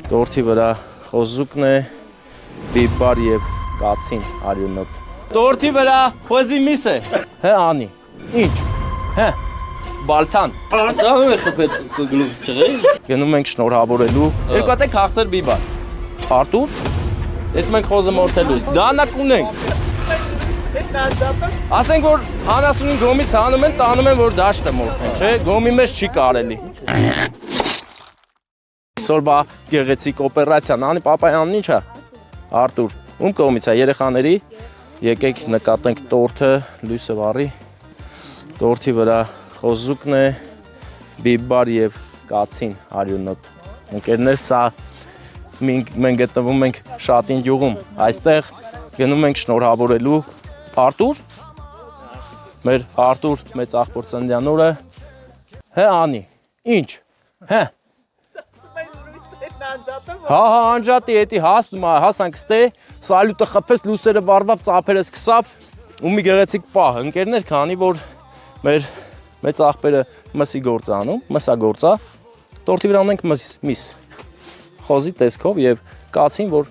Տորթի վրա խոզուկն է, բիբար եւ կացին արյունոտ։ Տորթի վրա խոզի միս է։ Հե անի։ Ինչ։ Հե։ Բալթան։ Սաղում է խփել գլուխ չղի։ Գնում ենք շնորհավորելու։ Երկու հատ է քաղցր բիբար։ Արտուր։ Այդ մենք խոզը մորթելուց։ Դանակ ունենք։ Ասենք որ 95 գոմից հանում են, տանում են որ դաշտը մորթեն, չէ՞, գոմի մեջ չի կարելի։ Այսօր բա գեղեցիկ օպերացիան, անի պապայանն ինչ է։ Արտուր, ում կողմից է երեխաների։ Եկեք նկատենք տորթը, լույսը վառի։ Տորթի վրա խոզուկն է, բիբար եւ կացին արյունոտ։ Ընկերներ, սա մենք գտնվում ենք Շատին գյուղում։ Այստեղ գնում ենք շնորհավորելու Արտուր։ Մեր Արտուր մեծ աղբոր ծննդյան օրը։ Հե անի։ Ինչ։ Հե։ Հա, անջատի, էդի հասանք ստե, սալյուտը խփեց, լուսերը վառվավ, ծափերը սկսավ, ու մի գեղեցիկ պահ, ընկերներ, քանի որ մեր մեծ աղբերը մսի գործ է անում, մսագործ է, տորթի վրա ունենք միս, խոզի տեսքով եւ կացին, որ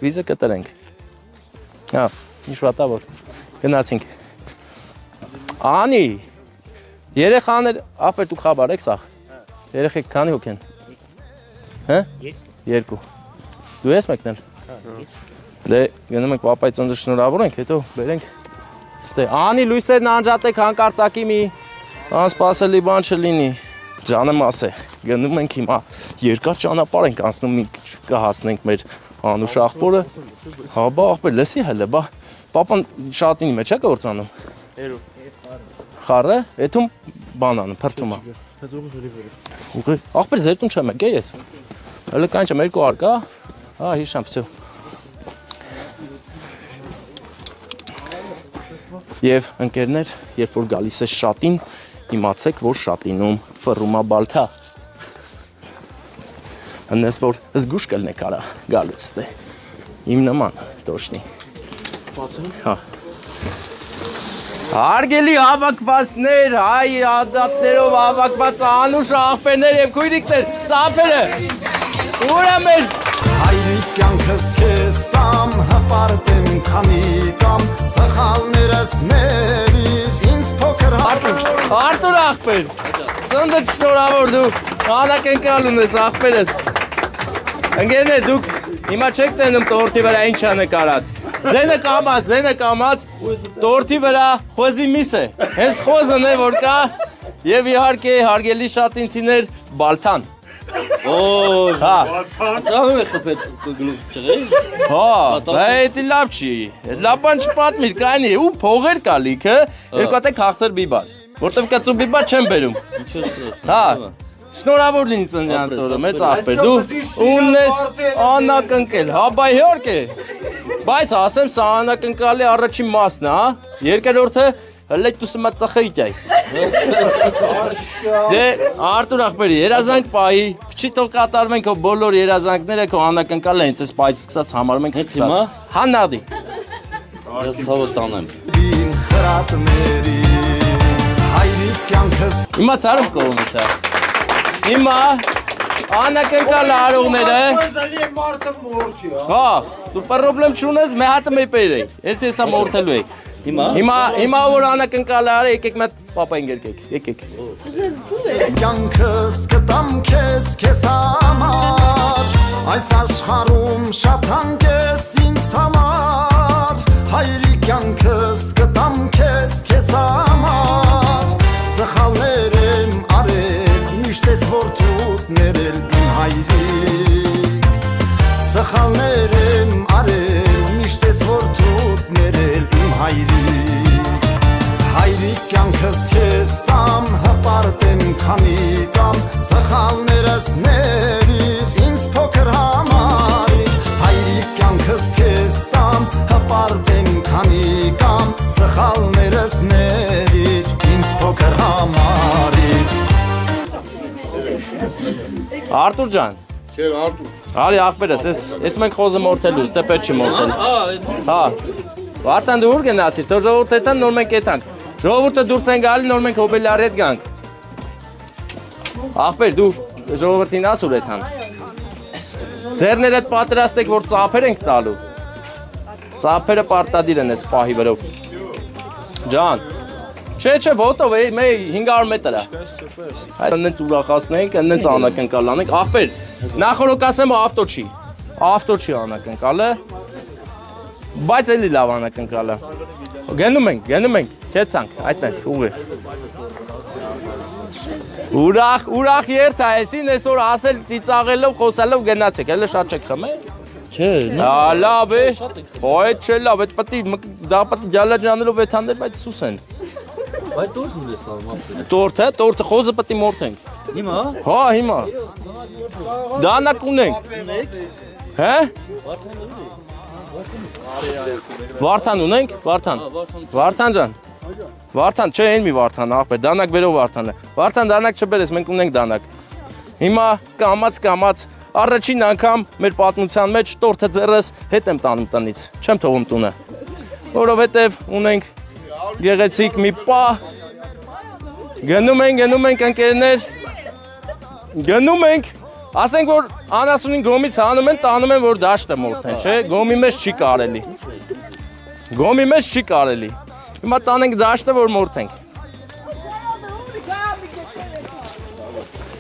վիզը կտրենք։ Հա, ինչ վատա որ գնացինք։ Անի, երեխաներ, ապեր դուք խաբար եք սաղ, երեխեք քանի հոգ են։ Հա? Երկու։ Դու ես մեկնել։ Դե գնում ենք պապայի ծննդը շնորհավորենք, հետո բերենք ստե։ Անի լույսերն անջատեք հանկարծակի մի անսպասելի բան չլինի։ Ջանմաս է։ Գնում ենք հիմա երկար ճանապարհ ենք անցնում, մի կհասնենք մեր անուշ աղբորը։ Հա բա աղբեր լսի հələ, բա պապան շատինի մեջ է գործանում։ Երու։ Խառը, էթում բանանը փրթում է։ Աղբեր զերտուն չեմ եկե ես։ Հələ կանչը մեր կողար կա, հա հիշամ, վсё։ Եվ ընկերներ, երբ որ գալիս է շատին, իմացեք, որ շատինում ֆռում է բալթա։ Անես որ զգուշ կլնեք արա գալուց դե։ Իմ նման դոշնի։ Բացեմ։ Հա։ Հարգելի հավաքվածներ, հայ ադատներով հավաքված անուշ աղբերներ եւ քույրիկներ, ծափերը։ Ուր է մեր Հայրիկ կյանքս քեզ տամ, հպարտեմ քանի կամ սխալներս ներիր, ինձ փոքր Արտուր աղբեր, ծննդը շնորհավոր դու, անակնկալ ունես աղբերս։ Ընկերներ, դուք հիմա չեք տենում տորթի վրա ինչ է նկարած։ Ձենը կամած, տորթի վրա խոզի միս է, հենց խոզն է որ կա եւ իհարկե հարգելի շատինցիներ բալթան։ Հա, սաղում է խփել գլուխ չղի։ Հա, դա լավ չի, լավ բան չպատմիր, կայնի, ու փողեր կա լիքը, երկու հատ է քաղցր բիբար, որտեվ կծու բիբար չեմ բերում։ Հա, շնորհավոր լինի ծննդյան օրը, մեծ աղբեր, դու ունես անակնկալ, հա բայ իհարկե, բայց ասեմ սա անակնկալի առաջին մասն է, հա, երկրորդը հլեք դու սմա ծխեիք այ։ Դե Արտուր աղբերի, երազանք պահի, փչի թող կատարվենք քո բոլոր երազանքները, քո անակնկալը հենց այս պահից սկսած համարում ենք սկսած։ Հանադի։ Ես ցավը տանեմ։ Հիմա ցարում կողմից է։ Հիմա անակնկալ արողները։ Հա, դու պրոբլեմ չունես, մի հատ մի բերեի։ Էսա մորթելու եք։ Հիմա որ անակնկալ արի, եկեք մեծ պապային գերկեք, եկեք։ Կյանքս կտամ քեզ համար, այս աշխարհում շատ հանգես ինձ համար, հայրի կյանքս կտամ քեզ համար, սխալներ եմ արել, միշտ ես որդուդ ներել իմ հայրիկ, սխալներ եմ արել, միշտ ես որդուդ ներել իմ հայրիկ, հայրիկ կյանքս քեզ տամ, հպարտեմ քանի կամ սխալներս ներիր, ինձ փոքր համարիր, հայրիկ կյանքս քեզ տամ, հպարտեմ քանի կամ սխալներս ներիր, ինձ փոքր համարիր։ Արտուր ջան։ Չէ, Արտուր։ Արի աղբերս, էդ մենք խոզը մորթելու, ստե պետք չի մորթել։ Հա։ Վարտան դու ուր գնացիր, թող ժողովուրդը տան նոր մենք եթանք։ Ժողովուրդը դուրս են գալի, նոր մենք հոբելարի հետ գանք։ Աղբեր դու ժողովրդին ասուր եթան։ Ձեռները պատրաստեք, որ ծափեր ենք տալու։ Ծափերը պարտադիր են այս պահի վրով։ Ջան։ Չէ, ոտով է, մեր 500 մետր է։ Այնց ուրախացնենք, այնց անակնկալ անենք։ Ախպեր, նախորդ ասեմ ավտո չի։ Ավտո չի անակնկալը։ Բայց էլի լավ անակնկալը։ Գնում ենք, քեցանք, այդտենց ուղիղ։ Ուրախ երթ է, այսին այսօր ասել ծիծաղելով, խոսալով գնացեք, էլի շատ չեք խմել։ Չէ, լավ է։ Այդ չէ լավ, այդ պետք է ջալաջանելով եթաներ, բայց սուս են։ Բայց տորտն է ծալում։ Տորտը խոզը պետք է մորթենք։ Հիմա։ Հա, հիմա։ Դանակ ունենք։ Հա? Վարդան ունենք, Վարդան ջան։ Վարդան, չէ, այն մի Վարդան, ախպեր, դանակ բերով Վարդան է։ Վարդան դանակ չբերես, մենք ունենք դանակ։ Հիմա կամած առաջին անգամ մեր պատմության մեջ տորթը ձեռս հետ եմ տանում տնից, չեմ թողում տունը, որովհետև ունենք գեղեցիկ մի պահ, գնում ենք ընկերներ, գնում ենք, ասենք որ անասունին գոմից հանում են, տանում են, որ դաշտը մորթեն, չէ, գոմի մեջ չի կարելի, հիմա տանենք դաշտը, որ մորթենք։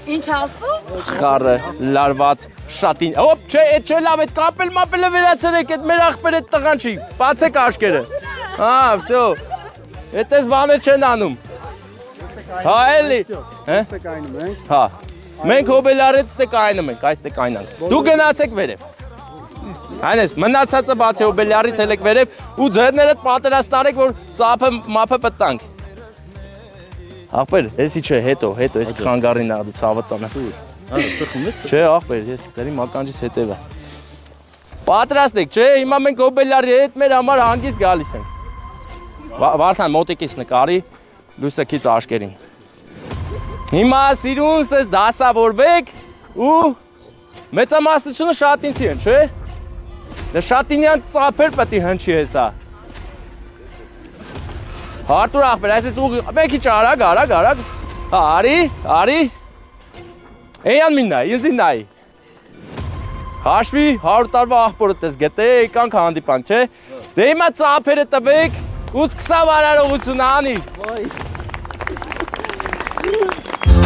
Ինչ ասում։ Խառը, լարված, շատին, ոպ, չէ, էդ չէ լավ, էդ կապել մապելը վերացրեք, էդ մեր աղբեր էդ տղան չի, բացեք աշկերը, վսյո, էդ ես բանը չեն անում, հա, էլի, հա, մենք հոբելարեց տե կայնում ենք, այս տե կայնանք, դու գնացեք վերև, այնես, մնացածը բացի հոբելարից հելեք վերև ու ձերներդ պատերաստ տարեք, որ ծապը մապը պտանք, աղբեր, եսի չէ, հետո, ես կխանգարին ադի ծավտանը, չէ, աղբեր, ես դերի մականջիս հետև է, պատրաստ եք, չէ, հիմա մենք հոբելարի հետ մեր համար հանգիստ գալիս ենք, Վարդան մոտիկիս նկարի, լույսը քիչ աշկերին, հիմա սիրունս ես դասավորվեք ու մեծամասնությունը շատինցի են, չէ, դե շատինյան ծափեր պետի հնչի հեսա, Հարտուր աղբեր, այսից ուղի, մեկ իչ արագ, հա, արի, էյան մին նայի, ինձին նայի, հաշվի, 100 տարվա աղբորը տես գետե, եկանք հանդիպանք, չէ, դե հիմա ծափերը տվեք, ու սկսավ արարողություն անի,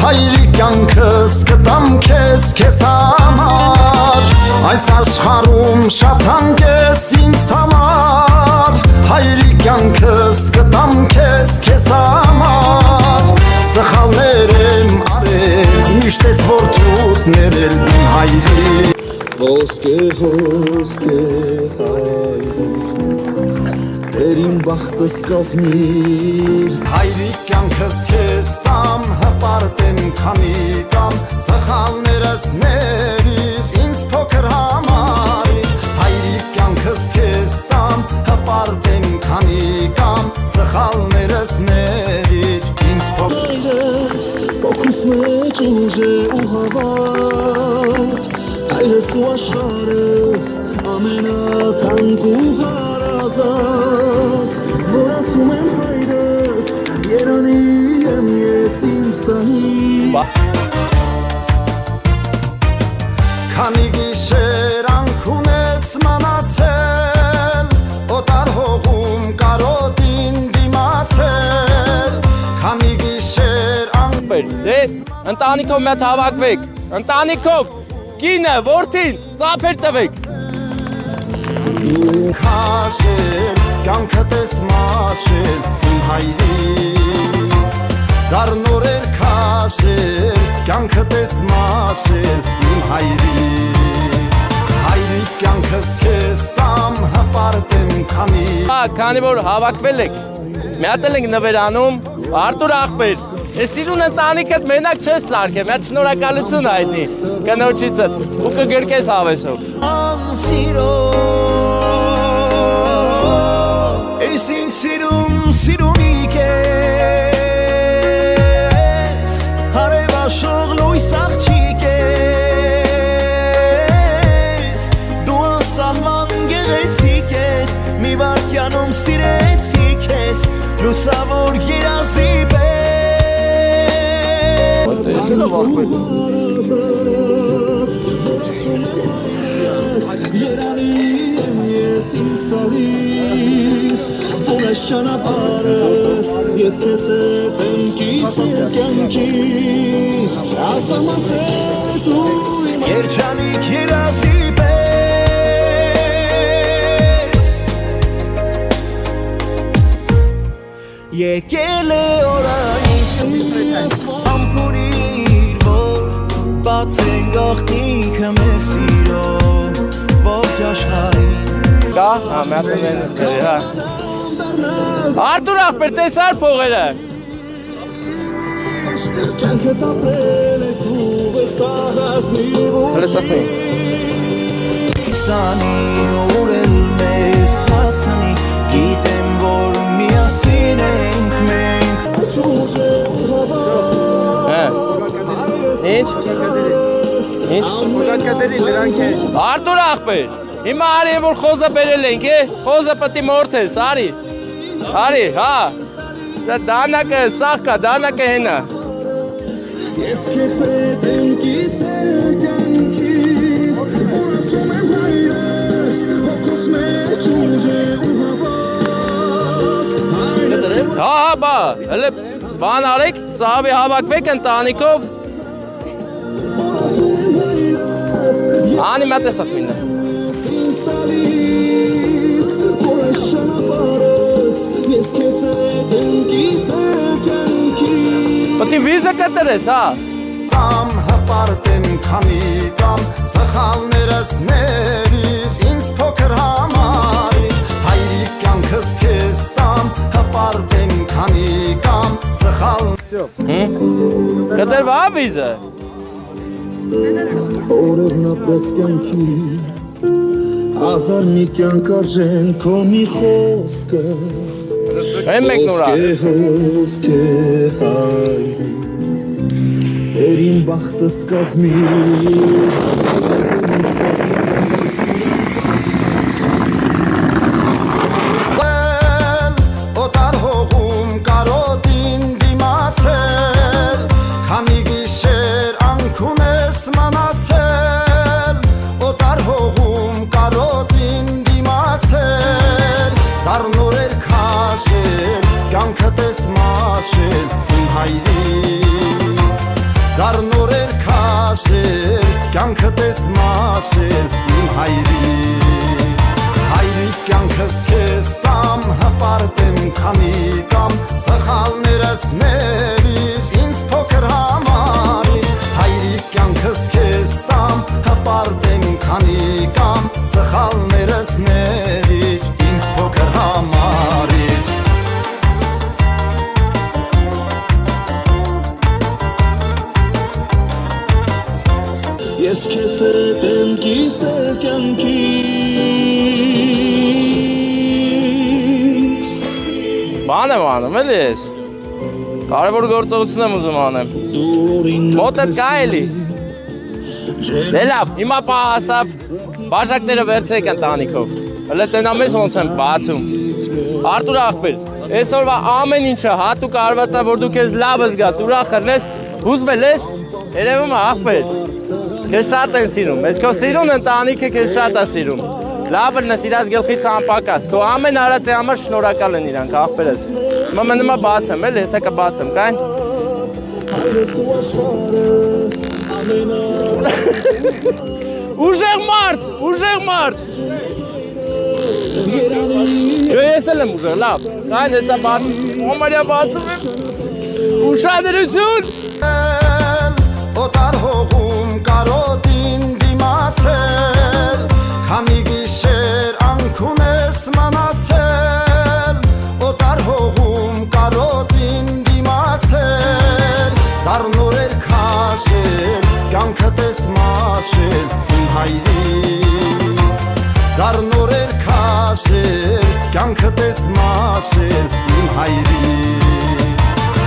Հայրի կյանքս կտամ քեզ համար Այս աշխարհում շատ հանգես ինձ համար Հայրի կյանքս կտամ քեզ համար Սխալներ եմ արել միշտ ես որդուդ ներել իմ հայրի Ոսկե հայրի Դերին բախտս կազմիր Հայրի կյանքս քեզ տամ հպարտեմ քանի կամ Սխալներս ներիր ինձ փոքր համարիր Հայրի կյանքս քեզ տամ հպարտեմ քանի կամ Սխալներս ներիր ինձ փոքր Հայրս փոքուս մեջ ուժ ու հավատ Հայրս ու աշխարհս ամենաթանկ ու Ազատ, որ ասում եմ հայրս, երանի եմ ես ինձ տանի Քանի գիշեր անքուն ես մանացել, օտար հողում կարոտին դիմացել Քանի գիշեր անքուն Դես, ընտանիքով մետ հավակվեք, ընտանիքով, կինը, որդին, ծափեր տվեք Քաշել, կյանքդ ես մաշել, իմ հայրի Դառնոր էր քաշել, կյանքդ ես մաշել, իմ հայրի Հայրի կյանքս քեզ տամ հպարտեմ քանի Քանի որ հավաքվել եք, միատել ենք նվերանում, Արտուր աղբեր, ես սիրուն ընտանիքդ մենակ չես սարքեմ, այդ շնորհակալություն հայտնի, կնոջիցդ, ու կգրկես հավեսով Անսիրո Ես ինձ սիրունի կես Հարևաշող լույս աղջիկ ես Դու անսահման գեղեցիկ ես Մի վարկյանում սիրեցի քեզ Լուսավոր երազի պես երանի եմ ես ինձ տալիս որ այս ճանապարհս ես քեզ հետ եմ կիսել կյանքիս ասամ ասես դու իմ երջանիկ երազի պես եկել է օրայից ամփորիր որ բացեն գաղտնիքը մեր սիրո ողջ աշխարհին Կա, հա, մի հատ ունեն, հա։ Արտուր աղբեր, տեսար փողերը։ Կյանքը տապրել ես դու վստահացնի Հələ սախնի։ Ստանի ուրել մեզ հասնի գիտեմ որ միասին ենք մենք Հա։ Ինչ։ Արտուր աղբեր, հիմա արի որ խոզը բերել ենք, խոզը պտի մորթես, արի, հա, դանակը, սաղկա, դանակը հենա։ Ես քեզ հետ եմ կիսել կյանքիս որ ասում եմ հայրս հոգուս մեջ ուժեղ ու հավատ Հա, բա, հələ բան արեք, սաղավի հավակվեք ընտանիքով։ Անի մա տեսակ մինը։ Պտի վիզը կտրես, հա։ Կամ հպարտ եմ քանի կամ սխալներս ներիր ինձ փոքր համարիր հայրիկ կյանքս քեզ տամ հպարտ եմ քանի կամ սխալ Կտրվա վիզը։ Օրերն ապրեց կյանքի Ազար մի կյանք արժեն քո մի խոսքը Են մեկ նորա։ Հոսք է հայրի Էր իմ բախտս կազմի Օտար հողում կարոտին դիմացել Քանի գիշեր անքուն ես մանացել Օտար հողում կարոտին դիմացել Դառնոր էր քաշել, կյանքդ ես մաշել իմ հայրի Դառնոր էր քաշել, կյանքդ ես մաշել իմ հայրի Հայրիկ կյանքս քեզ տամ, հպարտ եմ քանի կամ Սխալներս ներիր, ինձ փոքր համարիր Հայրիկ կյանքս քեզ տամ, հպարտ եմ քանի կամ Սխալներս ներիր, ինձ փոքր համարիր Ես քեզ հետ եմ կիսել կյանքիս Բան եմ անում, էլի ես։ Կարևոր գործողություն եմ ուզում անեմ։ Մոտդ կա էլի։ Դե լավ, հիմա պահասավ, բաժակները վերցրեք ընտանիքով։ Հələ տնամես ոնց եմ բացում։ Արտուր աղբեր, այսօրվա ամեն ինչը հատուկ արված է, որ դու քեզ լավ զգաս, ուրախ ըրնես, հուզվել ես, երևում է աղբեր։ Քեզ շատ են սիրում, ես քո սիրուն ընտանիքը քեզ շատ է սիրում։ Լավ ըրնես իրաց գլխից անպակաս, քո ամեն արածի համար շնորհակալ են իրանք աղբերս։ Հիմա մնում է բացեմ, էլի, հեսա կբացեմ, կայն։ Ուժեղ մարդ։ Yo ես էլ եմ ուզել, լավ, կայն հեսա բացում, ոմարյա բացում եմ, ուշադրություն։ Օտար հողում կարոտին դիմացել Քանի գիշեր անքուն ես մանացել Օտար հողում կարոտին դիմացել Դառնոր էր քաշել, կյանքդ ես մաշել իմ հայրի Դառնոր էր քաշել, կյանքդ ես մաշել իմ հայրի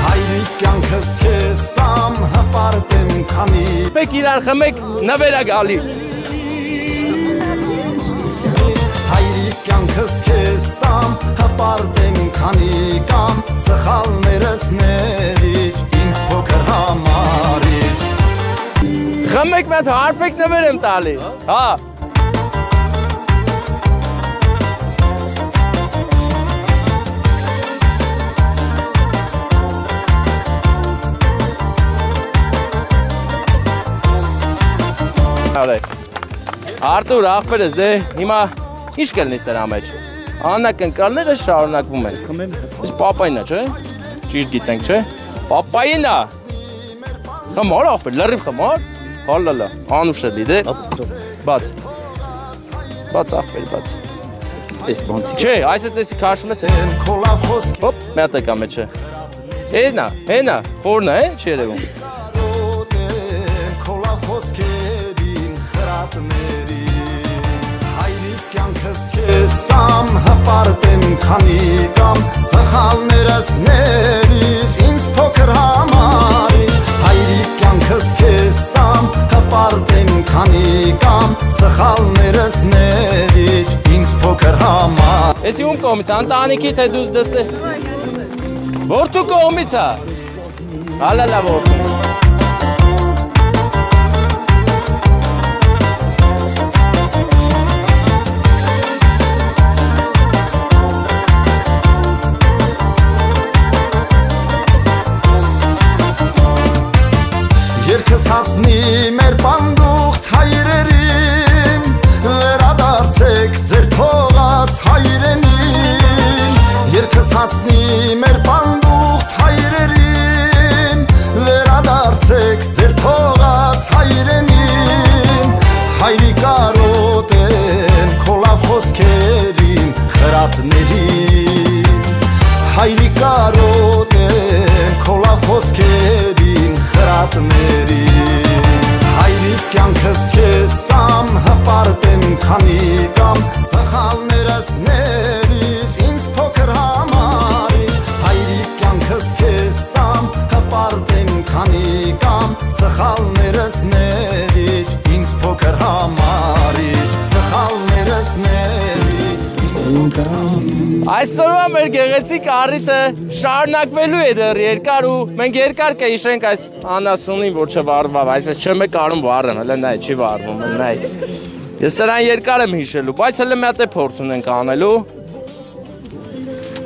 Հայրիկ կյանքս քեզ տամ, հպարտ եմ քանի Պեք իրար խմեք նվերա գալի Հայրիկ կյանքս քեզ տամ, հպարտ եմ քանի կամ Սխալներս ներիր, ինձ փոքր համարիր Խմեք մետ հարպեք նվեր եմ տալի, հա արեք։ Արտուր, աղբերս, դե հիմա ինչ կլինի սրա մեջ։ Անակնկալները շարունակվում են։ Այս պապայինա, չէ՞։ Ճիշտ գիտենք, չէ՞։ Պապայինա։ Խմար աղբեր, լրիվ խմար։ Հալալա, անուշելի, դե։ Բաց։ Բաց աղբեր, բաց։ Չէ, այսպես էսի քաշում ես։ Քոլավ խոսք Հոպ, մի հատ եկա մեջը։ Հենա, խորն է, չի երևում։ Քոլավ խոսքերին խրատներին Հայրիկ կյանքս քեզ տամ հպարտեմ քանի կամ Սխալներս ներիր ինձ փոքր համարիր Հայրիկ կյանքս քեզ տամ հպարտեմ քանի կամ Սխալներս ներիր ինձ փոքր համար Էսի ում կողմից, անտանիքի թե դուզ դստե։ Որդու կողմից է։ Հալալա որդու։ Երկս հասնի մեր պանդուղթ հայրերին Վերադարձեք ձեր թողած հայրենին Երկս հասնի մեր պանդուղթ հայրերին Վերադարձեք ձեր թողած հայրենին Հայրիկ արոտեմ քոլավ խոսքերին խրատներին Հայրիկ արոտեմ քոլավ խոսքերին խրատներին Հայրիկ կյանքս քեզ տամ հպարտեմ քանի կամ Սխալներս ներիր ինձ փոքր համարիր Հայրիկ կյանքս քեզ տամ հպարտեմ քանի կամ Սխալներս ներիր ինձ փոքր համարիր Սխալներս ներիր Այսօրվա մեր գեղեցիկ առիթը շարունակվելու է դեռ երկար ու մենք երկար կհիշենք այս անասունին, որ չվարվավ, այսպես չեմ կարում վառեմ, հələ նայ, չի վարվում, նայ։ Ես սրան երկար եմ հիշելու, բայց հələ մի հատ է փորձ ունենք անելու։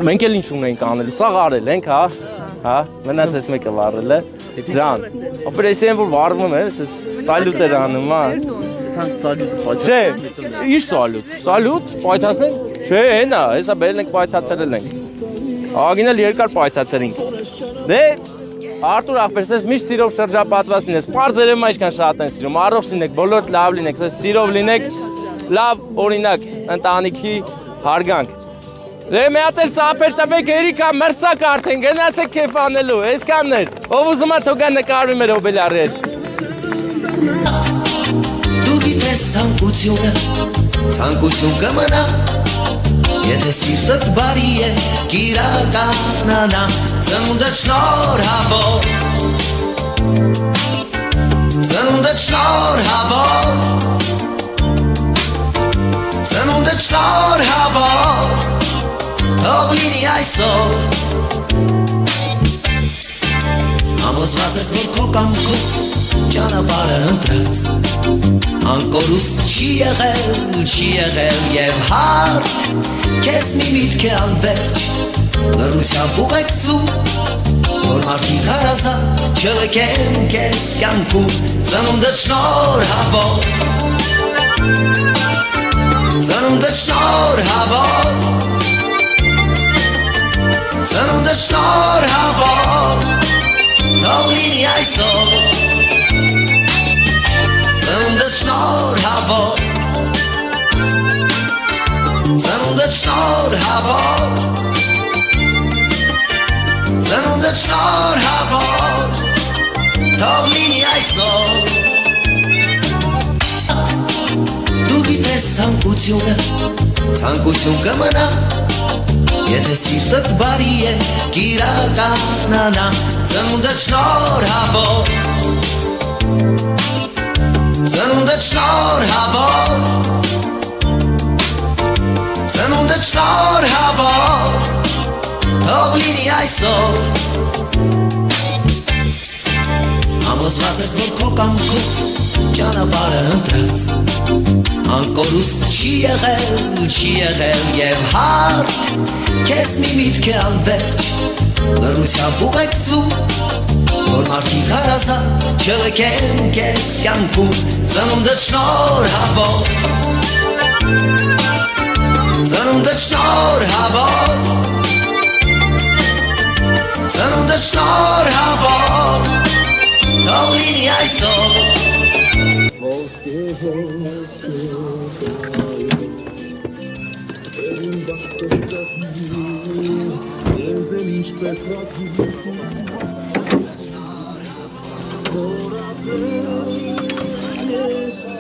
Մենք էլ ինչ ունենք անելու, սաղ արել ենք, հա, մնաց ես մեկը վառել է։ Ջան, օպերացիան որ վարվում է, սալյուտ էր անում, հա։ Չէ, ինչ սալյուտ, սալյուտ, պայթացնենք։ Չէ, հենա, հեսա բերել ենք պայթացրել ենք։ Ագին էլ երկար պայթացել ենք։ Դե, Արտուր աղբերս, ես միշտ սիրով շրջապատված լինես, պարզ երևում այսքան շատ են սիրում, առողջ լինեք, բոլոր լավ լինեք, սիրով լինեք, լավ օրինակ, ընտանիքի հարգանք։ Դե մի հատ էլ ծափեր տվեք երիքա մրսակ արդեն, գնացեք քեֆ անելու, այսքանն էր, ով ուզում է թող գա նկարվի մեր հոբելյարի հետ։ Դու գիտես ցանկություն կմնա Եթե սիրտդ բարի է, կիրականանա Ծնունդդ շնորհավոր Ծնունդդ շնորհավոր Ծնունդդ շնորհավոր Թող լինի այսօր Ամոզված ես, որ քո կամքով ճանապարհը ընտրած Անկորուստ չի եղել եւ հարթ Քեզ մի միտք է անվերջ լռությամբ ուղեկցում Որ մարդիկ հարազատ չլքեն քեզ կյանքում Ծնունդդ շնորհավոր Ծնունդդ շնորհավոր Ծնունդդ շնորհավոր Թող լինի այսօր Ծնունդդ շնորհավոր Ծնունդդ շնորհավոր Ծնունդդ շնորհավոր Թող լինի այսօր Դու գիտես ցանկություն կմնա Եթե սիրտդ բարի է, կիրականանա Ծնունդդ շնորհավոր Ծնունդդ շնորհավոր Ծնունդդ շնորհավոր Թող լինի այսօր Ամոզված ես, որ քո կամքով ճանապարհը ընտրած Անկորուստ չի եղել եւ հարթ Քեզ մի միտք է անվերջ լռությամբ ուղեկցում Որ մարդիկ հարազատ չլքեն կես կյանքում ծնունդդ շնորհավոր ծնունդդ շնորհավոր ծնունդդ շնորհավոր թող լինի այսօր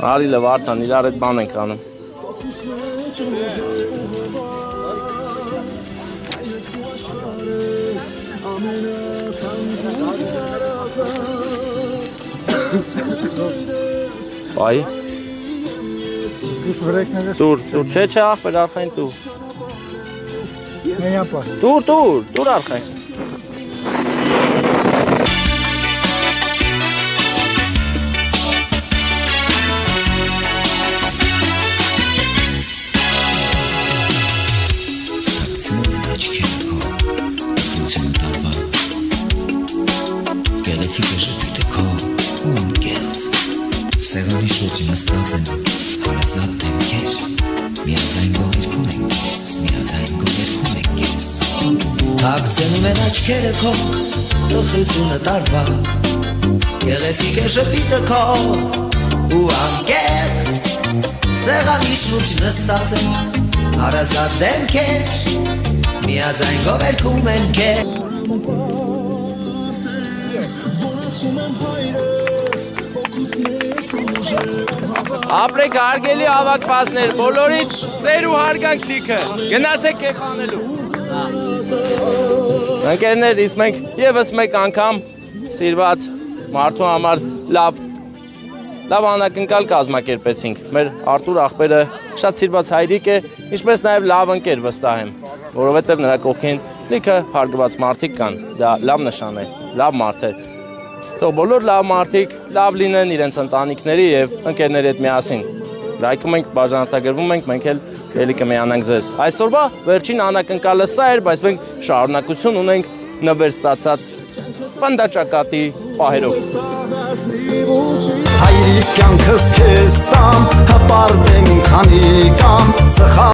Արիլը Վարդան իրար այդ բան ենք անում Բայ Դուր, չէ ախպեր արխային դու Դուր արխային Գեղեցիկը ժպիտը քո ու անկեղծ Սեղանի շուրջ նստած են հարազատ դեմքեր Միաձայն գովերքում են կես, միաձայն գովերքում են կես Թաքցնում են աչքերը քո, տխրությունը տարվա Գեղեցիկը ժպիտը քո ու անկեղծ Սեղանի շուրջ նստած են հարազատ դեմքեր Միաձայն գովերքում են կես Ապրեք հարգելի հավաքվածներ, բոլորիդ սեր ու հարգանք լիքը, գնացեք կեխանելու Ընկերներ, իսկ մենք եվս մեկ անգամ սիրված մարդու համար լավ անակնկալ կազմակերպեցինք Մեր Արտուր աղբերը շատ սիրված հայրիկ է, ինչպես նաև լավ ընկեր վստահ եմ Որովհետև նրա կողքին լիքը հարգված մարդիկ կան, դա լավ նշան է, լավ մարդ է Թող բոլոր լավ մարդիկ լավ լինեն իրենց ընտանիքների և ընկերների հետ միասին Լայքում ենք, բաժանորդագրվում ենք, մենք էլ ելի կմիանանք ձեզ Այսօրվա վերջին անակնկալը սա էր, բայց մենք շարունակություն ունենք նվեր ստացած պնդաճակատի պահերով Հայրիկ կյանքս քեզ տամ, հպարտ եմ քանի կամ